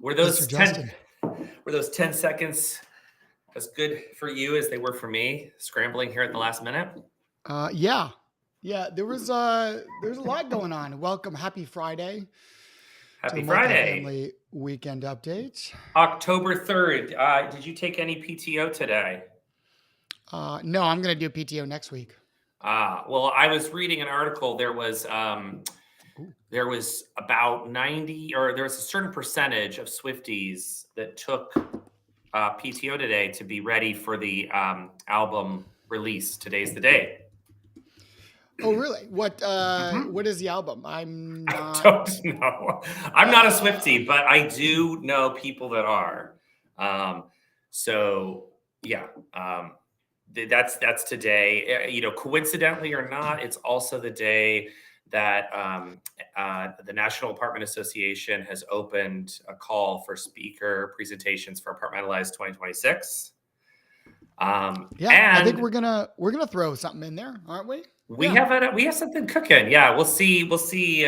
Were Mr. those 10 Justin. were those 10 seconds as good for you as they were for me, scrambling here at the last minute? Yeah. Yeah, there's a lot going on. Welcome, happy Friday to the Happy Friday. Multifamily Weekend Update. October 3rd. Did you take any PTO today? No, I'm going to do PTO next week. Well, I was reading an article. Ooh. There was about 90, or there was a certain percentage of Swifties that took PTO today to be ready for the album release. Today's the day. Oh, really? What Mhm. what is the album? I'm I not don't know. I'm not a Swiftie, but I do know people that are. Um, so yeah, that's today. Coincidentally or not, it's also the day that the National Apartment Association has opened a call for speaker presentations for Apartmentalized 2026. Yeah, I think And we're gonna throw something in there, aren't we? we Yeah. have something cooking. Yeah, we'll see. We'll see.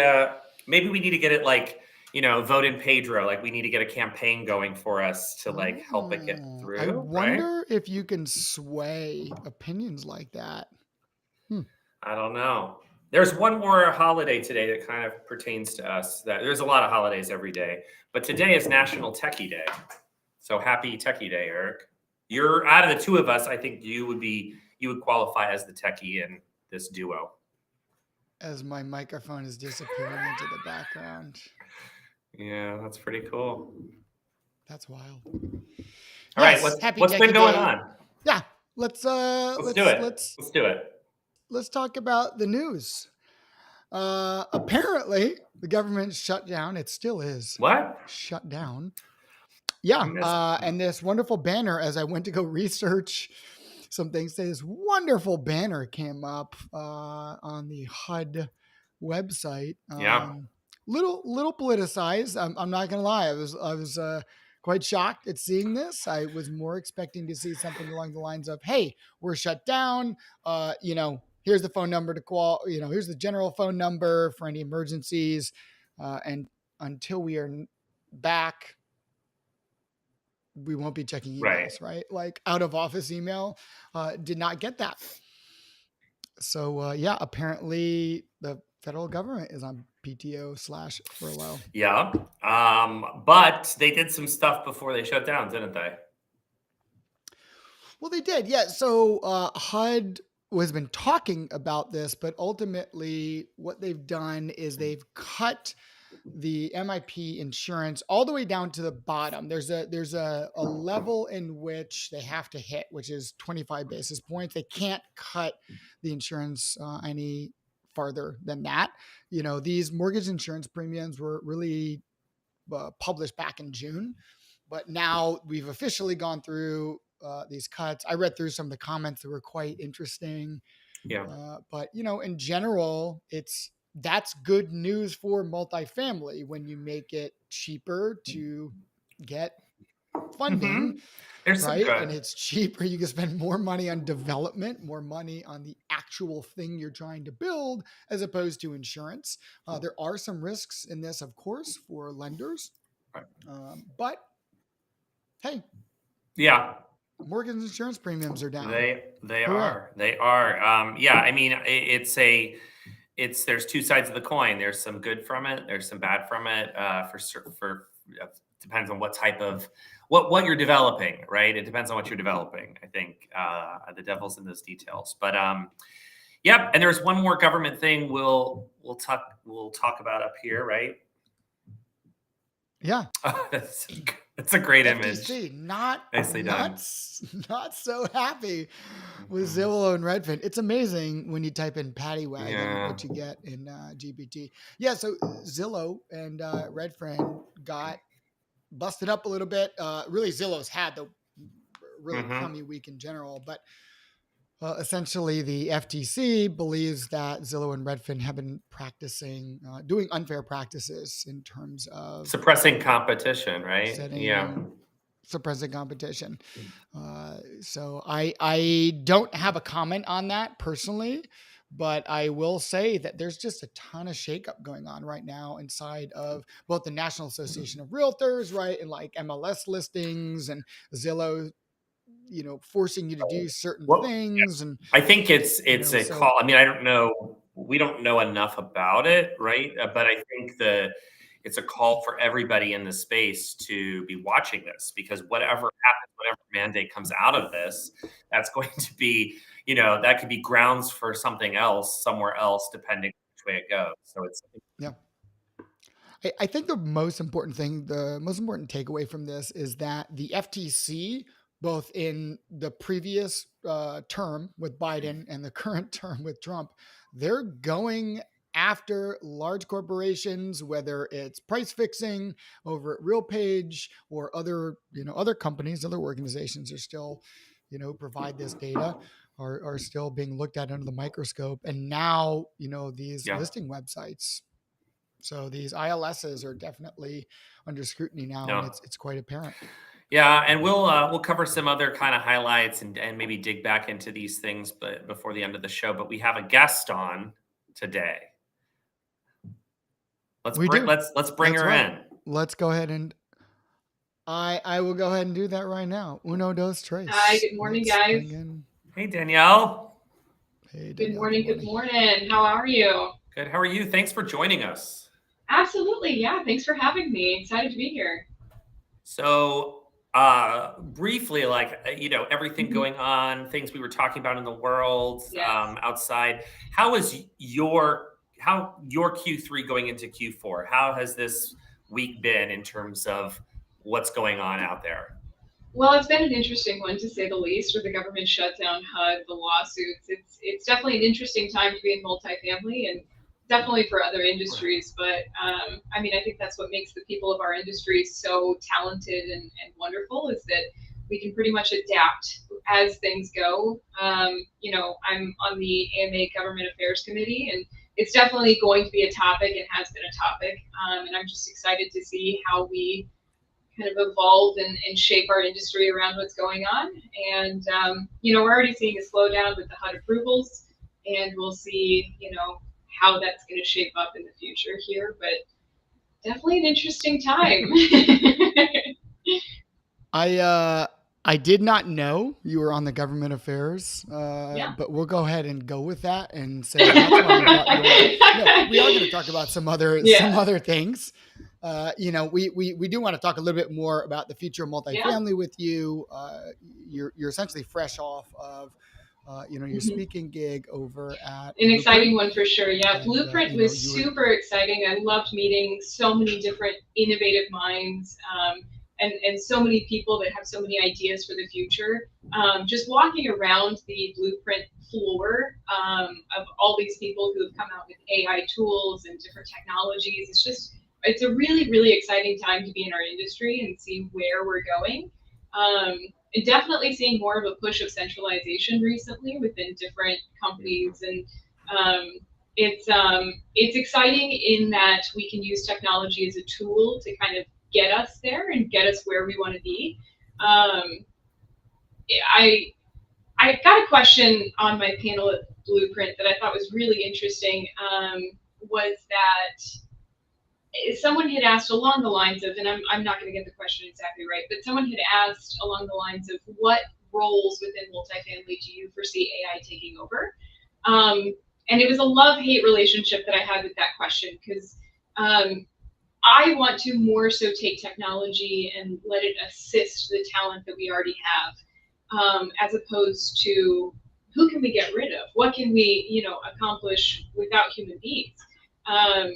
Maybe we need to get it like vote in Pedro. Like we need to get a campaign going for us to like help it get I through. Right? wonder if you can sway opinions like that. Hmm. I don't know. There's one more holiday today that kind of pertains to us. That there's a lot of holidays every day, but today is National Techie Day. So happy Techie Day, Eric. You're out of the two of us. I think you would qualify as the techie in this duo. As my microphone is disappearing into the background. Yeah, that's pretty cool. That's wild. All right, Yes, happy what's been Techie going Day. on? Yeah, let's Let's do it. Let's do it. let's talk about the news. Apparently, the government shut down. It still is What? shut down. I Yeah, missed. and this wonderful banner. As I went to go research some things, this wonderful banner came up on the HUD website. Yeah. Little politicized. I'm not gonna lie. I was quite shocked at seeing this. I was more expecting to see something along the lines of, "Hey, we're shut down. Here's the phone number to call. Here's the general phone number for any emergencies. And until we are back, we won't be checking Right. emails." Right? Like out of office email. Did not get that. So yeah, apparently the federal government is on PTO/furlough. Yeah. But they did some stuff before they shut down, didn't they? Well, they did, yeah. So HUD has been talking about this, but ultimately, what they've done is they've cut the MIP insurance all the way down to the bottom. There's a level in which they have to hit, which is 25 basis points. They can't cut the insurance any farther than that. These mortgage insurance premiums were really published back in June, but now we've officially gone through these cuts. I read through some of the comments that were quite interesting. Yeah. But in general, that's good news for multifamily when you make it cheaper to get funding, There's some right? And good. it's cheaper. You can spend more money on development, more money on the actual thing you're trying to build, as opposed to insurance. There are some risks in this, of course, for lenders. Right. But hey, Yeah. mortgage insurance premiums are down. They Hooray. are. Yeah. I mean, there's two sides of the coin. There's some good from it. There's some bad from it. Depends on what type of what you're developing, right? It depends on what you're developing. I think the devil's in those details. But yep. And there's one more government thing we'll talk about up here, right? Yeah. That's a great FTC, image. not Nicely done. not so happy with Zillow and Redfin. It's amazing when you type in paddy wagon Yeah. what you get in GPT. Yeah, so Zillow and Redfin got busted up a little bit. Really, Zillow's had the really crummy week in general, but essentially the FTC believes that Zillow and Redfin have been practicing, doing unfair practices in terms of Suppressing competition, right? setting Yeah. suppressing competition. So I don't have a comment on that personally, but I will say that there's just a ton of shakeup going on right now inside of both the National Association of Realtors, right, and like MLS listings and Zillow, forcing you to do certain Well, things, and I think it's a so call. I mean, I don't know. We don't know enough about it, right? But I think it's a call for everybody in the space to be watching this, because whatever happens, whatever mandate comes out of this, that's going to be, that could be grounds for something else somewhere else, depending which way it goes. So it's yeah. I think the most important takeaway from this is that the FTC, both in the previous term with Biden and the current term with Trump, they're going after large corporations, whether it's price fixing over at RealPage or other companies, other organizations are still, provide this data. Are still being looked at under the microscope. And now, these yeah, listing websites, so these ILSs are definitely under scrutiny now, and no. it's quite apparent. Yeah, and we'll cover some other kind of highlights and maybe dig back into these things, but before the end of the show. But we have a guest on today. We do. Let's bring That's her right. in. Let's go ahead and I will go ahead and do that right now. Uno, dos, Hi, tres. good morning, Let's guys. bring in. Hey, Danielle. Hey, Good Danielle. morning, Good good morning. morning. How are you? Good. How are you? Thanks for joining us. Absolutely, yeah. Thanks for having me. Excited to be here. So, briefly, like, everything Mhm. going on, things we were talking about in the world, Yes. outside. How is your Q3 going into Q4? How has this week been in terms of what's going on out there? Well, it's been an interesting one to say the least, with the government shutdown, HUD, the lawsuits. It's definitely an interesting time to be in multifamily, and definitely for other industries. But I mean, I think that's what makes the people of our industry so talented and wonderful, is that we can pretty much adapt as things go. I'm on the AMA Government Affairs Committee, and it's definitely going to be a topic and has been a topic. And I'm just excited to see how we kind of evolve and shape our industry around what's going on. And, we're already seeing a slowdown with the HUD approvals, and we'll see, how that's going to shape up in the future here. But definitely an interesting time. I did not know you were on the government affairs, Yeah. but we'll go ahead and go with that and say that's why we brought you on. No, we are going to talk about some other Yeah. things. We do want to talk a little bit more about the future of Yeah. multifamily with you. You're essentially fresh off of your Mhm. speaking gig over at An Blueprint, exciting one for sure. Yeah, and Blueprint was you were super exciting. I loved meeting so many different innovative minds, and so many people that have so many ideas for the future. Just walking around the Blueprint floor, of all these people who have come out with AI tools and different technologies. It's a really, really exciting time to be in our industry and see where we're going. Um, and definitely seeing more of a push of centralization recently within different companies, and um, it's exciting in that we can use technology as a tool to kind of get us there and get us where we want to be. Um, I I got a question on my panel at Blueprint that I thought was really interesting. Was that someone had asked along the lines of, and I'm not going to get the question exactly right, but someone had asked along the lines of, what roles within multifamily do you foresee AI taking over? Um, and it was a love-hate relationship that I had with that question, because um, I want to more so take technology and let it assist the talent that we already have, as opposed to who can we get rid of? What can we, accomplish without human beings? Um,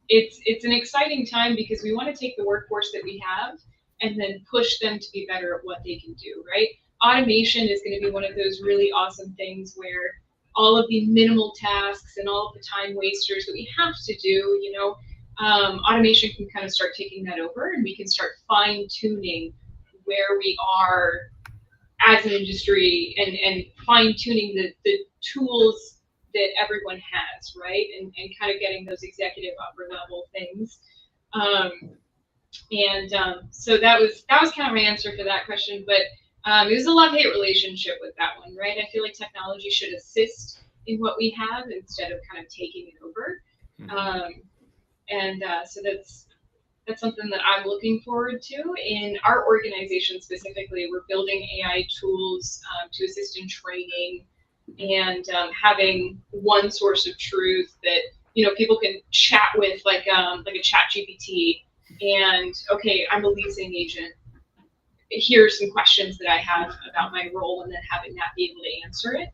it's an exciting time because we want to take the workforce that we have and then push them to be better at what they can do. Right? Automation is going to be one of those really awesome things where all of the minimal tasks and all of the time wasters that we have to do, automation can kind of start taking that over, and we can start fine tuning where we are as an industry, and fine tuning the tools that everyone has, right? And kind of getting those executive upper level things. Um, And so that was kind of my answer for that question. But it was a love-hate relationship with that one, right? I feel like technology should assist in what we have instead of kind of taking it over. So that's something that I'm looking forward to. In our organization specifically, we're building AI tools to assist in training and having one source of truth that people can chat with, like a chat GPT. And okay, I'm a leasing agent. Here's some questions that I have about my role, and then having that be able to answer it.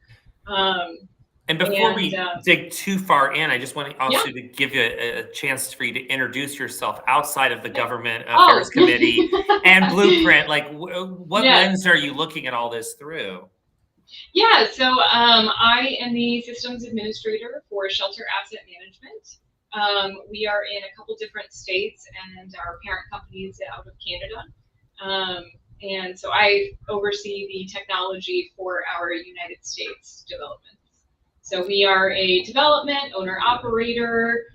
And before we dig too far in, I just want to also to give you a chance for you to introduce yourself outside of the Government Affairs Committee and Blueprint. Like, what lens are you looking at all this through? Yeah, so I am the systems administrator for Shelter Asset Management. We are in a couple different states, and our parent company is out of Canada. And so I oversee the technology for our United States developments. So we are a development owner-operator.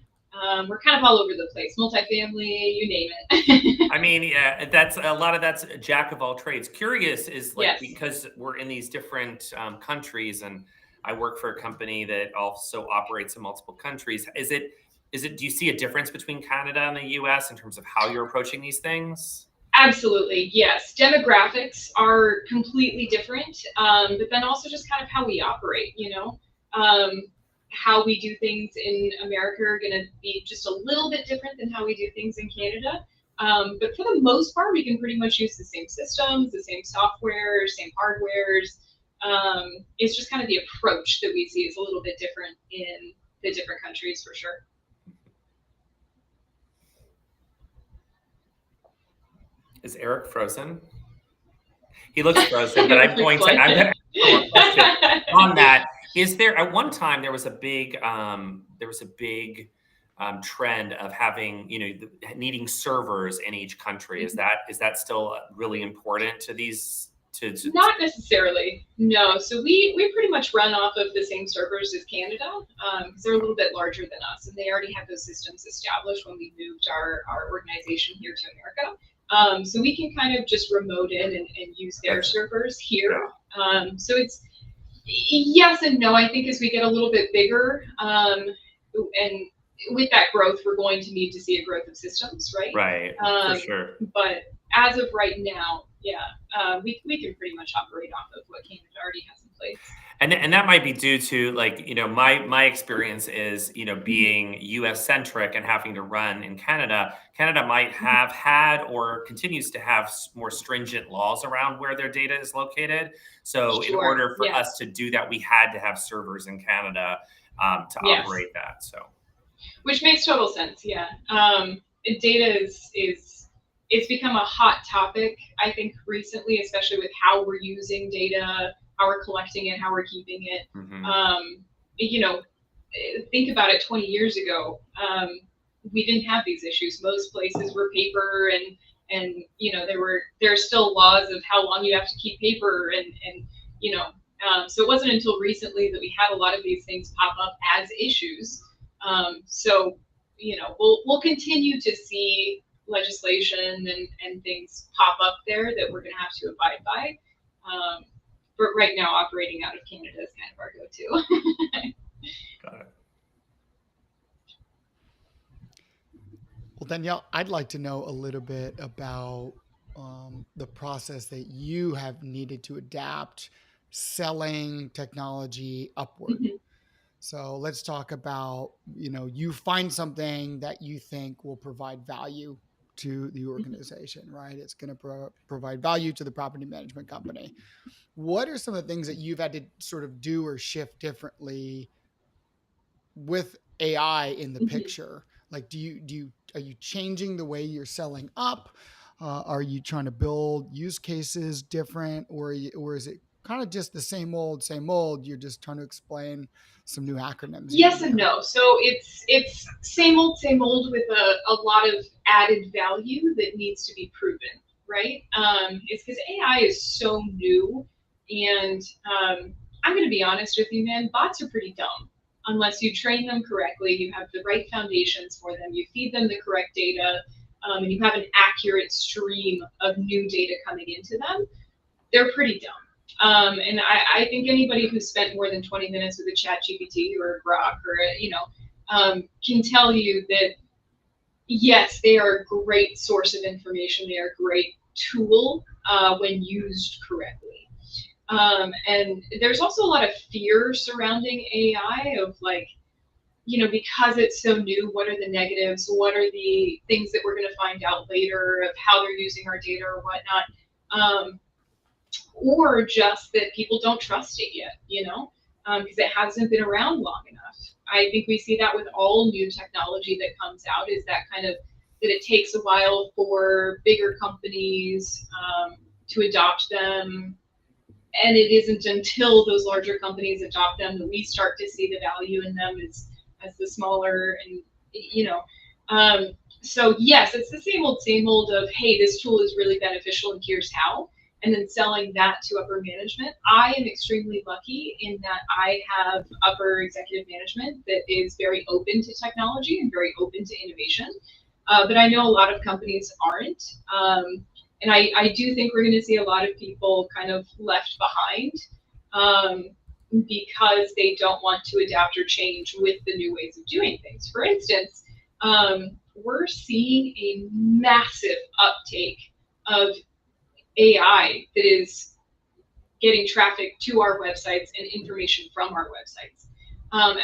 We're kind of all over the place, multifamily, you name it. I mean, yeah, that's a lot of that's a jack of all trades. Curious is like, Yes. because we're in these different countries, and I work for a company that also operates in multiple countries. Is it? Do you see a difference between Canada and the U.S. in terms of how you're approaching these things? Absolutely, yes. Demographics are completely different, but then also just kind of how we operate. How we do things in America are going to be just a little bit different than how we do things in Canada. But for the most part, we can pretty much use the same systems, the same software, same hardwares. It's just kind of the approach that we see is a little bit different in the different countries, for sure. Is Eric frozen? He looks frozen, but I'm going to ask a question on that. Is there, at one time, there was a big trend of having, needing servers in each country. Is that still really important to these? Not necessarily, no. So we pretty much run off of the same servers as Canada, because they're a little bit larger than us, and they already have those systems established when we moved our organization here to America. So we can kind of just remote in and use their servers here. So it's yes and no. I think as we get a little bit bigger, and with that growth, we're going to need to see a growth of systems, right? Right, for sure. But as of right now, we can pretty much operate off of what Canada already has in place. And that might be due to, like, my experience is, being US centric and having to run in Canada. Canada might have had or continues to have more stringent laws around where their data is located. So in order for us to do that, we had to have servers in Canada to operate that. So, which makes total sense. Yeah. Data it's become a hot topic, I think, recently, especially with how we're using data, how we're collecting it, how we're keeping it. Think about it 20 years ago. We didn't have these issues. Most places were paper, and there are still laws of how long you have to keep paper, so it wasn't until recently that we had a lot of these things pop up as issues. So we'll continue to see legislation and things pop up there that we're going to have to abide by. But right now, operating out of Canada is kind of our go-to. Got it. Well, Danielle, I'd like to know a little bit about the process that you have needed to adapt selling technology upward. Mhm. So let's talk about, you find something that you think will provide value to the organization, right? It's going to provide value to the property management company. What are some of the things that you've had to sort of do or shift differently with AI in the picture? Like, are you changing the way you're selling up? Are you trying to build use cases different, or is it kind of just the same old? You're just trying to explain some new acronyms. Yes and no. So it's same old with a lot of added value that needs to be proven, right? It's because AI is so new, and I'm going to be honest with you, man. Bots are pretty dumb unless you train them correctly. You have the right foundations for them. You feed them the correct data. and you have an accurate stream of new data coming into them, they're pretty dumb. And I think anybody who's spent more than 20 minutes with a chat GPT or a Grok or can tell you that, yes, they are a great source of information. They are a great tool when used correctly. And there's also a lot of fear surrounding AI of like, because it's so new, what are the negatives? What are the things that we're going to find out later of how they're using our data or whatnot? Or just that people don't trust it yet, because it hasn't been around long enough. I think we see that with all new technology that comes out, is that kind of that it takes a while for bigger companies to adopt them. And it isn't until those larger companies adopt them that we start to see the value in them as the smaller and, so yes, it's the same old of, hey, this tool is really beneficial and here's how, and then selling that to upper management. I am extremely lucky in that I have upper executive management that is very open to technology and very open to innovation. But I know a lot of companies aren't. And I do think we're going to see a lot of people kind of left behind because they don't want to adapt or change with the new ways of doing things. For instance, we're seeing a massive uptake of AI that is getting traffic to our websites and information from our websites,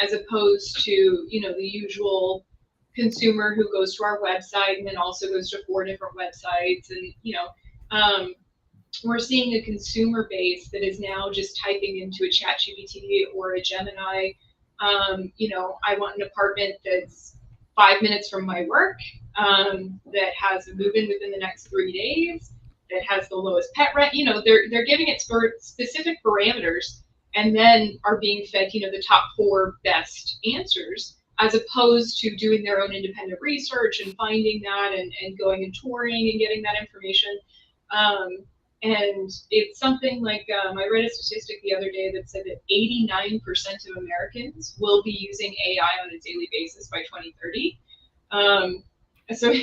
as opposed to the usual consumer who goes to our website and then also goes to 4 different websites, and we're seeing a consumer base that is now just typing into a ChatGPT or a Gemini. I want an apartment that's 5 minutes from my work, that has a move-in within the next 3 days, that has the lowest pet rent. They're giving it specific parameters, and then are being fed the top 4 best answers, as opposed to doing their own independent research and finding that and going and touring and getting that information. And it's something like, I read a statistic the other day that said that 89% of Americans will be using AI on a daily basis by 2030. So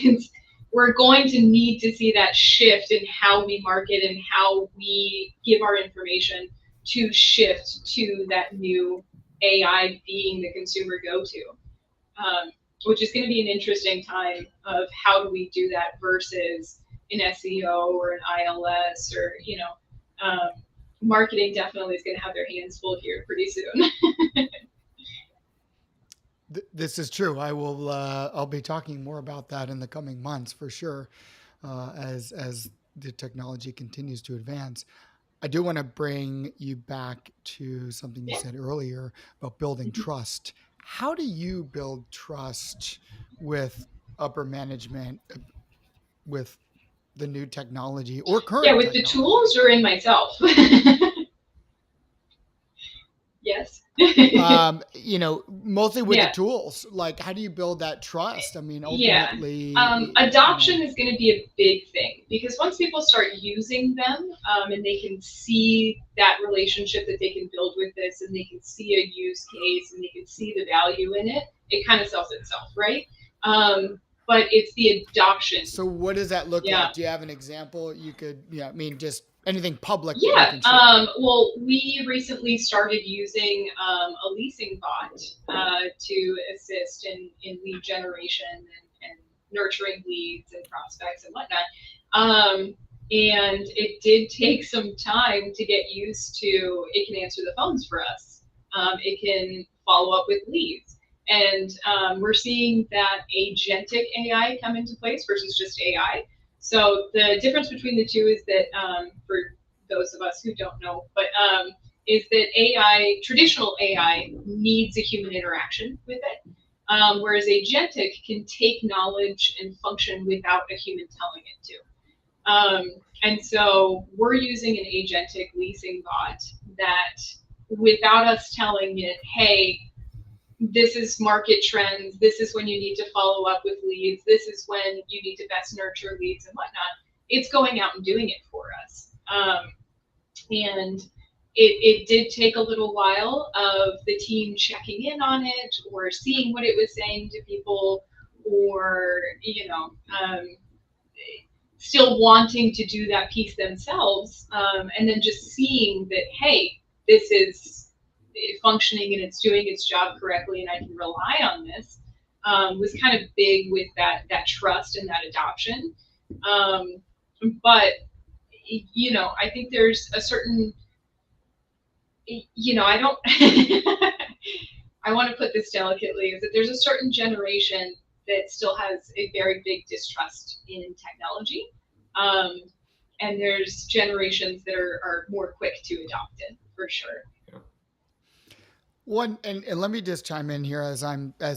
we're going to need to see that shift in how we market and how we give our information to shift to that new AI being the consumer go-to, which is going to be an interesting time of how do we do that versus an SEO or an ILS or, marketing definitely is going to have their hands full here pretty soon. This is true. I'll be talking more about that in the coming months for sure, as the technology continues to advance. I do want to bring you back to something you said earlier about building trust. How do you build trust with upper management, with the new technology or current with technology? the tools or in myself? Yes. Mostly with the tools. Like, how do you build that trust? I mean, ultimately, adoption is going to be a big thing, because once people start using them, and they can see that relationship that they can build with this, and they can see a use case, and they can see the value in it, it kind of sells itself, right? But it's the adoption. So what does that look like? Do you have an example you could, just anything public? Well, we recently started using a leasing bot to assist in lead generation and nurturing leads and prospects and whatnot. And it did take some time to get used to. It can answer the phones for us. It can follow up with leads. And we're seeing that agentic AI come into place versus just AI. So the difference between the two is that, for those of us who don't know, but is that AI, traditional AI, needs a human interaction with it, whereas agentic can take knowledge and function without a human telling it to. And so we're using an agentic leasing bot that, without us telling it, hey, this is market trends, this is when you need to follow up with leads, this is when you need to best nurture leads and whatnot, it's going out and doing it for us. And it did take a little while of the team checking in on it or seeing what it was saying to people, or still wanting to do that piece themselves, and then just seeing that, hey, this is functioning and it's doing its job correctly, and I can rely on this, was kind of big with that trust and that adoption. But I think there's a certain, I don't. I want to put this delicately, is that there's a certain generation that still has a very big distrust in technology. And there's generations that are more quick to adopt it, for sure. One, and let me just chime in here as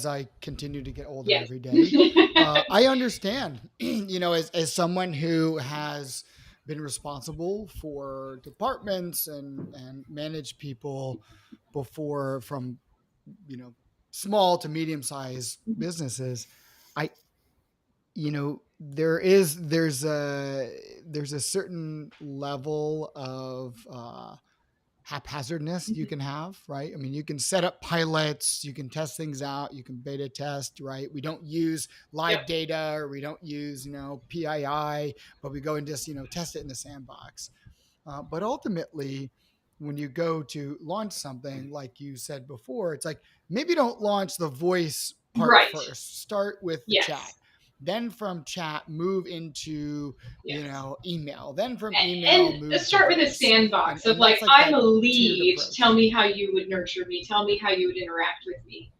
I continue to get older Yes. every day. I understand, as someone who has been responsible for departments and managed people before, from small to medium sized businesses. I there's a certain level of haphazardness you can have, right? I mean, you can set up pilots, you can test things out, you can beta test, right? We don't use live Yep. data, or we don't use PII, but we go and just test it in the sandbox. But ultimately, when you go to launch something, like you said before, it's like, maybe don't launch the voice part Right. first. Start with the Yes. chat. Then from chat, move into Yes. email. Then from email, And move start to with a voice. sandbox And of that's like, I'm that a tiered lead. approach. Tell me how you would nurture me. Tell me how you would interact with me.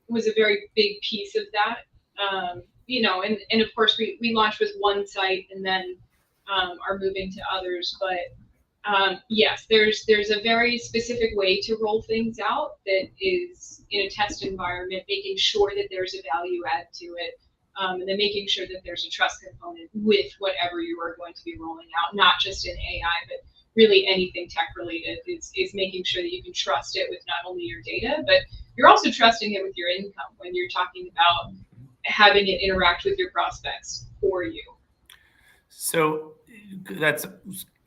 Was a very big piece of that. And of course we launched with one site and then are moving to others. But yes, there's a very specific way to roll things out that is in a test environment, making sure that there's a value add to it. And then making sure that there's a trust component with whatever you are going to be rolling out, not just in AI, but really anything tech related, is making sure that you can trust it with not only your data, but you're also trusting it with your income when you're talking about having it interact with your prospects for you. So that's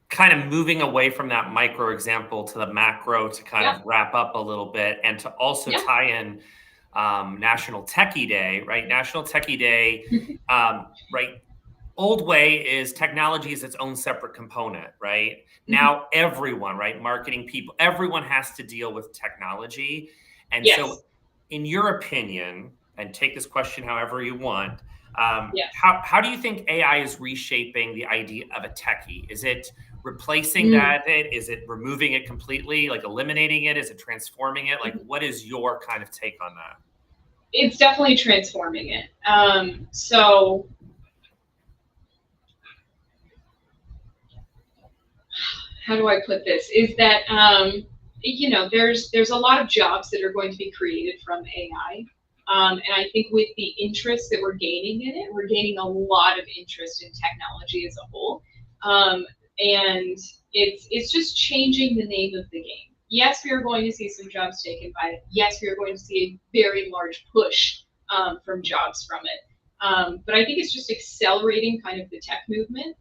kind of moving away from that micro example to the macro, to kind of wrap up a little bit, and to also tie in National Techie Day, right? National Techie Day, right? Old way is technology is its own separate component, right? Now everyone, right? Marketing people, everyone has to deal with technology. And so in your opinion, and take this question however you want, how do you think AI is reshaping the idea of a techie? Is it replacing that? Is it removing it completely, like eliminating it? Is it transforming it? Like, what is your kind of take on that? It's definitely transforming it. So how do I put this? Is that there's a lot of jobs that are going to be created from AI. And I think with the interest that we're gaining in it, we're gaining a lot of interest in technology as a whole. And it's just changing the name of the game. Yes, we are going to see some jobs taken by it. Yes, we are going to see a very large push from jobs from it. But I think it's just accelerating kind of the tech movement.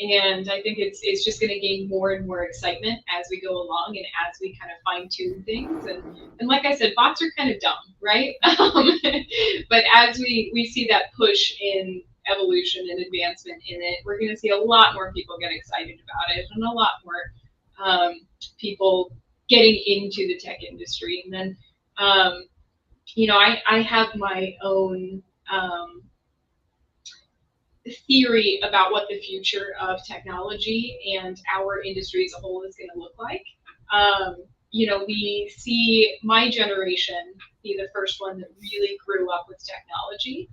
And I think it's just going to gain more and more excitement as we go along and as we kind of fine tune things. And like I said, bots are kind of dumb, right? But as we see that push in evolution and advancement in it, we're going to see a lot more people get excited about it, and a lot more people getting into the tech industry. And then, I have my own theory about what the future of technology and our industry as a whole is going to look like. We see my generation be the first one that really grew up with technology.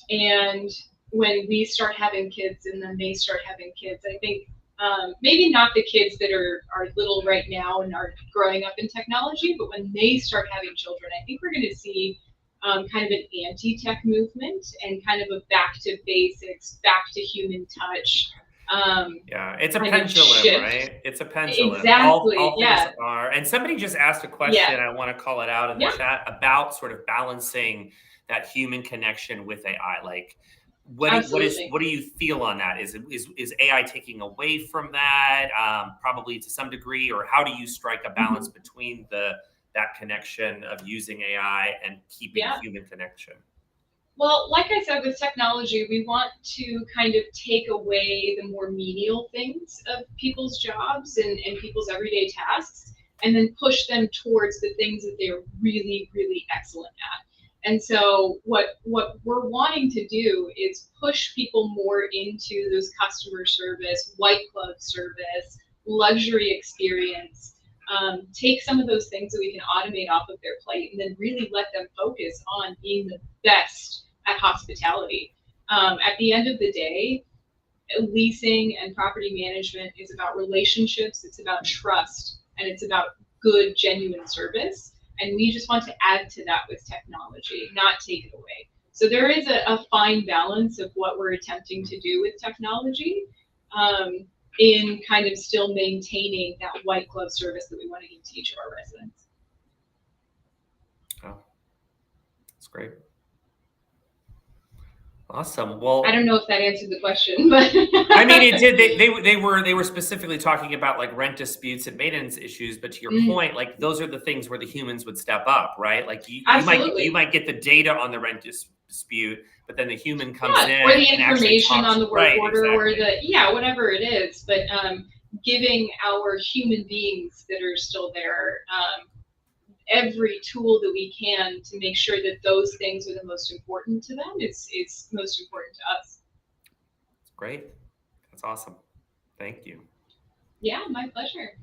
And when we start having kids and then they start having kids, I think maybe not the kids that are little right now and are growing up in technology, but when they start having children, I think we're going to see kind of an anti-tech movement and kind of a back to basics, back to human touch. It's a pendulum, right? It's a pendulum. Exactly. All things are. And somebody just asked a question. I want to call it out in the chat about sort of balancing that human connection with AI. Like, what do you feel on that? Is AI taking away from that? Probably to some degree, or how do you strike a balance between that connection of using AI and keeping human connection? Well, like I said, with technology, we want to kind of take away the more menial things of people's jobs and people's everyday tasks, and then push them towards the things that they're really, really excellent at. And so what we're wanting to do is push people more into those customer service, white glove service, luxury experience. Take some of those things that we can automate off of their plate, and then really let them focus on being the best at hospitality. At the end of the day, leasing and property management is about relationships, it's about trust, and it's about good, genuine service. And we just want to add to that with technology, not take it away. So there is a fine balance of what we're attempting to do with technology, um, in kind of still maintaining that white glove service that we want to give to each of our residents. Oh, that's great. Awesome. I Well, don't know if that answered the question, but I mean, it did. They were specifically talking about like rent disputes and maintenance issues. But to your point, like those are the things where the humans would step up, right? Like you absolutely. might get the data on the rent dispute, but then the human comes in Or the and actually information talks. on the work Right, order, or exactly. whatever it is. But giving our human beings that are still there every tool that we can to make sure that those things are the most important to them is most important to us. Great. That's awesome. Thank you. Yeah, my pleasure.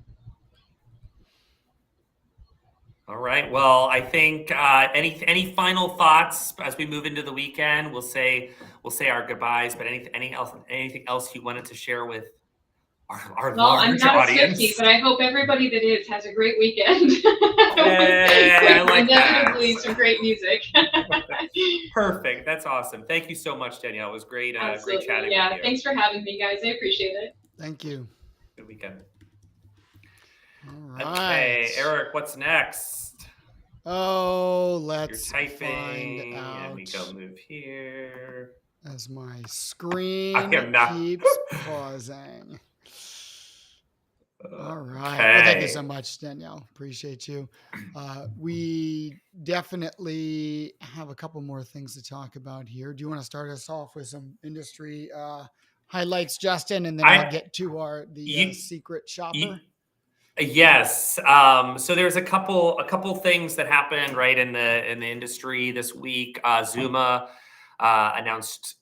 All right. Well, I think any final thoughts as we move into the weekend? We'll say our goodbyes. But anything else you wanted to share with our Well, I'm large not a Swiftie, audience? but I hope everybody that is has a great weekend Hey, I with like that. inevitably some great music. Perfect. That's awesome. Thank you so much, Danielle. It was great. Great Absolutely. chatting with Yeah. you. Thanks for having me, guys. I appreciate it. Thank you. Good weekend. All Okay, right. Eric, what's next? Oh, You're let's find typing, and we go out move here. as my I screen am not. keeps pausing. All right. Well, thank you so Okay. much, Danielle. Appreciate you. We definitely have a couple more things to talk about here. Do you want to start us off with some industry highlights, Justin, and then I'll I get to the you, secret you shopper? yes. So there's a couple things that happened right in the industry this week. Zuma announced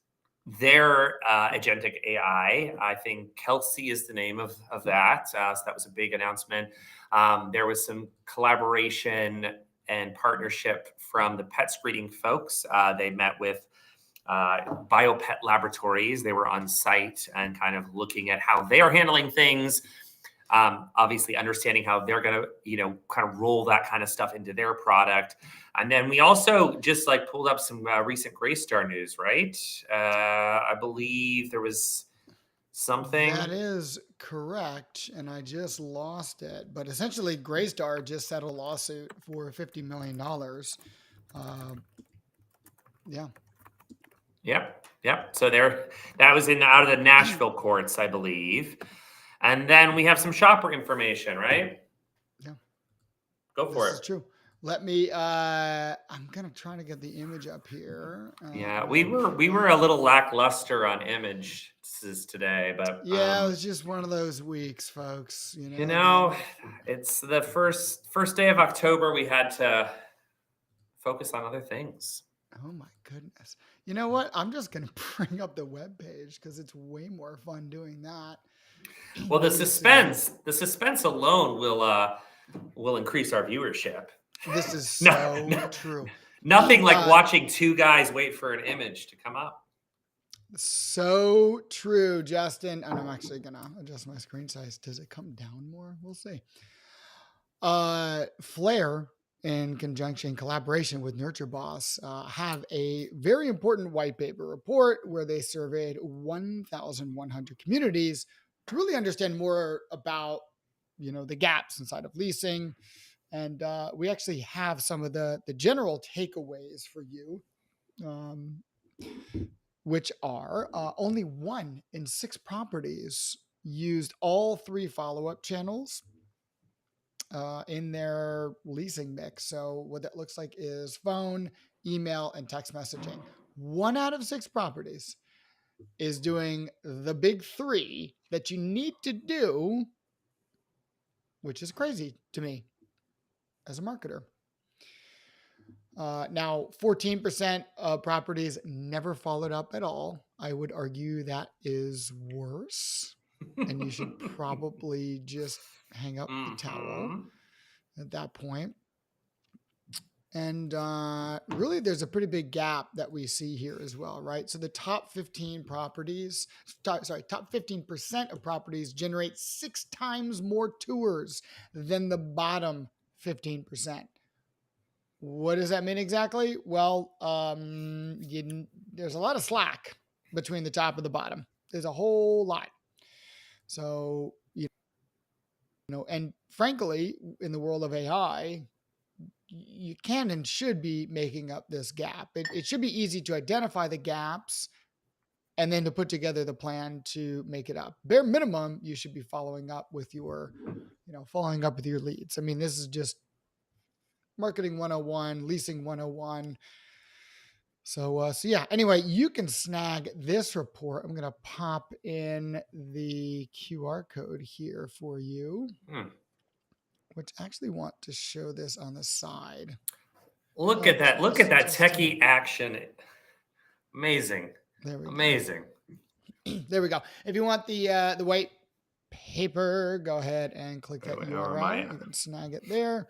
their agentic AI. I think Kelsey is the name of that. So that was a big announcement. There was some collaboration and partnership from the pet screening folks. They met with biopet laboratories. They were on site and kind of looking at how they are handling things. Obviously understanding how they're going to, kind of roll that kind of stuff into their product. And then we also just like pulled up some recent Greystar news, right? I believe there was That something. is correct. And I just lost it. But essentially, Greystar just settled a lawsuit for $50 million. Yeah. Yep. So that was out of the Nashville courts, I believe. And then we have some shopper information, right? Yeah. Go This for is it. true. Let me I'm gonna try to get the image up here. Yeah, we Real were quick. a little lackluster on images today, but Yeah, it was just one of those weeks, folks. you The know, it's the first day of October. We had to focus on other things. oh my goodness. You know what? I'm just gonna bring up the web page because it's way more fun doing that. Well, Let me see. the suspense alone will increase our viewership. This is No, so true. nothing like Uh watching two guys wait for an image to come up. so true, Justin. And I'm actually gonna adjust my screen size. Does it come down more? We'll see. Flair, in conjunction collaboration with Nurture Boss, have a very important white paper report where they surveyed 1,100 communities to really understand more about the gaps inside of leasing, and we actually have some of the general takeaways for you. Um, which are only 1 in 6 properties used all 3 follow-up channels in their leasing mix. So what that looks like is phone, email, and text messaging. 1 out of 6 properties is doing the big 3 that you need to do, which is crazy to me as a marketer. Now, 14% of properties never followed up at all. I would argue that is worse, and you should probably just hang up the towel at that point. And really, there's a pretty big gap that we see here as well, right? So the top 15 properties, top 15% of properties generate 6 times more tours than the bottom 15%. What does that mean exactly? Well, there's a lot of slack between the top and the bottom. There's a whole lot. So, and frankly, in the world of AI, you can and should be making up this gap. It should be easy to identify the gaps and then to put together the plan to make it up. Bare minimum, you should be following up with your leads. I mean, this is just marketing 101, leasing 101. So yeah, anyway, you can snag this report. I'm going to pop in the QR code here for you, which I actually want to show this on the side. Look at that. Look at that techie action. Amazing. There we Amazing. go. There we go. If you want the white paper, go ahead and click that URL. You can snag it there.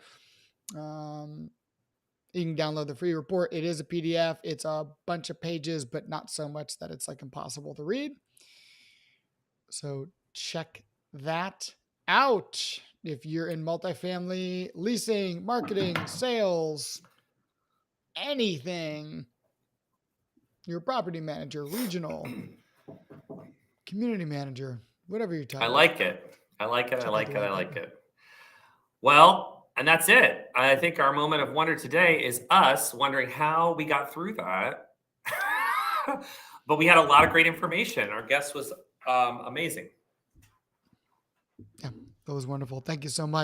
You can download the free report. It is a PDF. It's a bunch of pages, but not so much that it's like impossible to read. So check that out. If you're in multifamily, leasing, marketing, sales, anything, you're a property manager, regional, community manager, whatever your title. I like it. I like it. Well, and that's it. I think our moment of wonder today is us wondering how we got through that. But we had a lot of great information. Our guest was amazing. Yeah, that was wonderful. Thank you so much.